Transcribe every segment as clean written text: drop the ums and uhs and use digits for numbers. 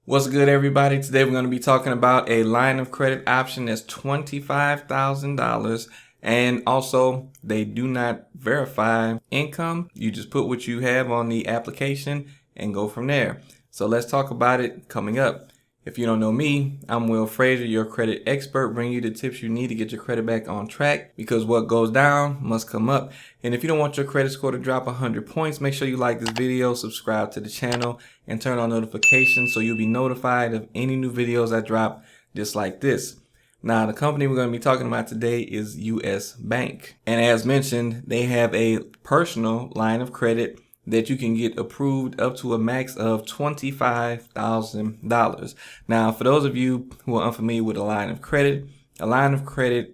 What's good, everybody? Today we're going to be talking about a line of credit option that's $25,000, and also they do not verify income. You just put what you have on the application and go from there. So let's talk about it coming up. If you don't know me, I'm Will Frazier, your credit expert, bringing you the tips you need to get your credit back on track, because what goes down must come up. And if you don't want your credit score to drop 100 points, make sure you like this video, subscribe to the channel, and turn on notifications so you'll be notified of any new videos I drop just like this. Now, the company we're going to be talking about today is US Bank. And as mentioned, they have a personal line of credit that you can get approved up to a max of $25,000. Now, for those of you who are unfamiliar with a line of credit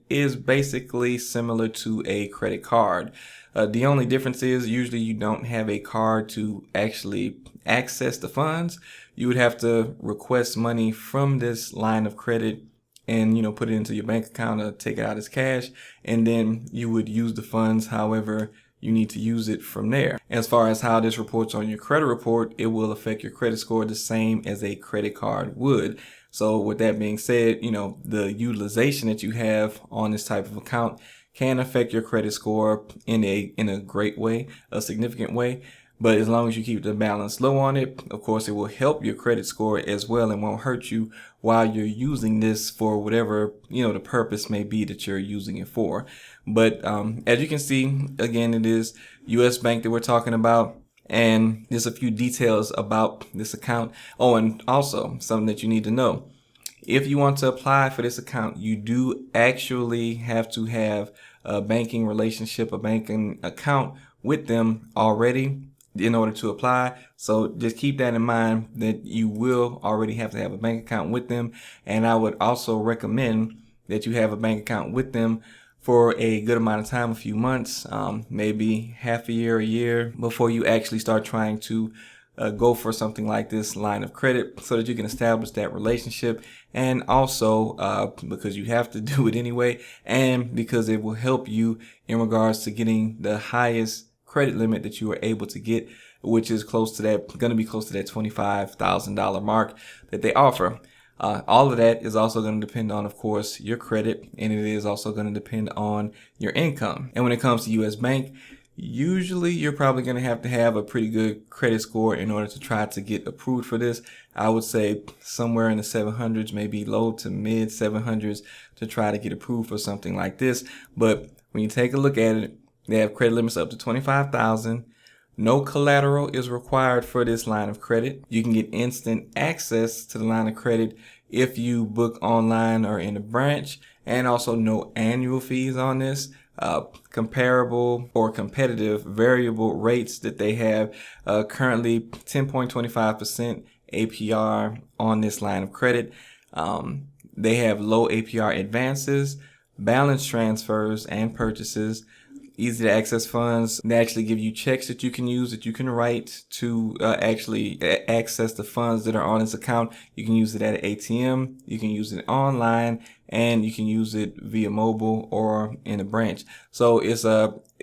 is basically similar to a credit card. The only difference is usually you don't have a card to actually access the funds. You would have to request money from this line of credit and, put it into your bank account or take it out as cash. And then you would use the funds however you need to use it from there. As far as how this reports on your credit report, it will affect your credit score the same as a credit card would. So with that being said, the utilization that you have on this type of account can affect your credit score in a great way, a significant way. But as long as you keep the balance low on it, of course, it will help your credit score as well and won't hurt you while you're using this for whatever, the purpose may be that you're using it for. But as you can see, again, it is US Bank that we're talking about. And there's a few details about this account. Oh, and also something that you need to know. If you want to apply for this account, you do actually have to have a banking relationship, a banking account with them already in order to apply. So just keep that in mind, that you will already have to have a bank account with them. And I would also recommend that you have a bank account with them for a good amount of time, a few months, maybe half a year, before you actually start trying to go for something like this line of credit, so that you can establish that relationship. And also because you have to do it anyway, and because it will help you in regards to getting the highest credit limit that you are able to get, which is going to be close to that $25,000 mark that they offer. All of that is also going to depend on, of course, your credit, and it is also going to depend on your income. And when it comes to US Bank, usually you're probably going to have a pretty good credit score in order to try to get approved for this. I would say somewhere in the 700s, maybe low to mid 700s, to try to get approved for something like this. But when you take a look at it, they have credit limits up to $25,000. No collateral is required for this line of credit. You can get instant access to the line of credit if you book online or in a branch, and also no annual fees on this. Comparable or competitive variable rates that they have, currently 10.25% APR on this line of credit. They have low APR advances, balance transfers and purchases, easy to access funds. They actually give you checks that you can use, that you can write to actually access the funds that are on this account. You can use it at an ATM, you can use it online, and you can use it via mobile or in a branch. So it's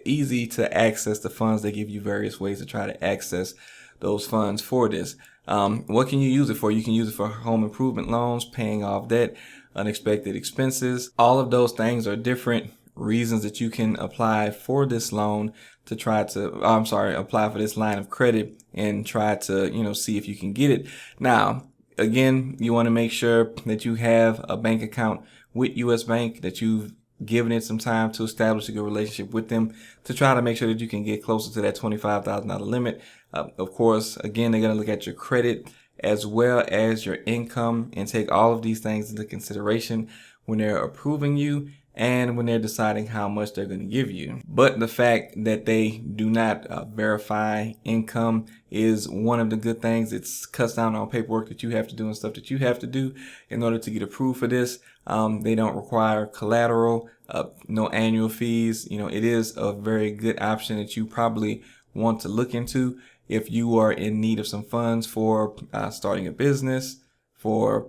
easy to access the funds. They give you various ways to try to access those funds for this. What can you use it for? You can use it for home improvement loans, paying off debt, unexpected expenses. All of those things are different reasons that you can apply for this loan to apply for this line of credit and try to, see if you can get it. Now, again, you want to make sure that you have a bank account with US Bank, that you've given it some time to establish a good relationship with them, to try to make sure that you can get closer to that $25,000 limit. Of course, again, they're going to look at your credit as well as your income and take all of these things into consideration when they're approving you and when they're deciding how much they're going to give you. But the fact that they do not verify income is one of the good things. It cuts down on paperwork that you have to do and stuff that you have to do in order to get approved for this. They don't require collateral, no annual fees. It is a very good option that you probably want to look into if you are in need of some funds for starting a business, for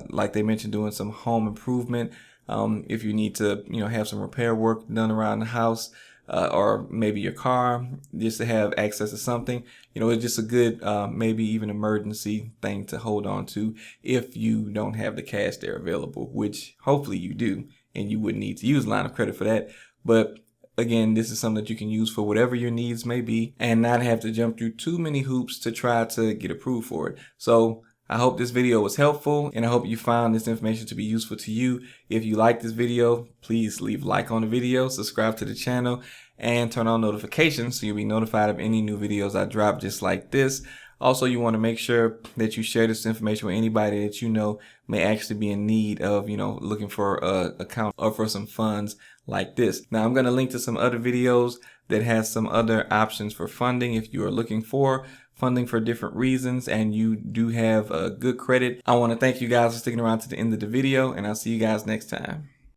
like they mentioned, doing some home improvement. If you need to, have some repair work done around the house, or maybe your car, just to have access to something. It's just a good, maybe even emergency thing to hold on to if you don't have the cash there available, which hopefully you do, and you wouldn't need to use a line of credit for that. But again, this is something that you can use for whatever your needs may be and not have to jump through too many hoops to try to get approved for it. So I hope this video was helpful, and I hope you found this information to be useful to you. If you like this video, please leave a like on the video, subscribe to the channel, and turn on notifications so you'll be notified of any new videos I drop just like this. Also, you want to make sure that you share this information with anybody that you know may actually be in need of, looking for an account or for some funds like this. Now, I'm going to link to some other videos that has some other options for funding if you are looking for funding for different reasons and you do have a good credit. I want to thank you guys for sticking around to the end of the video, and I'll see you guys next time.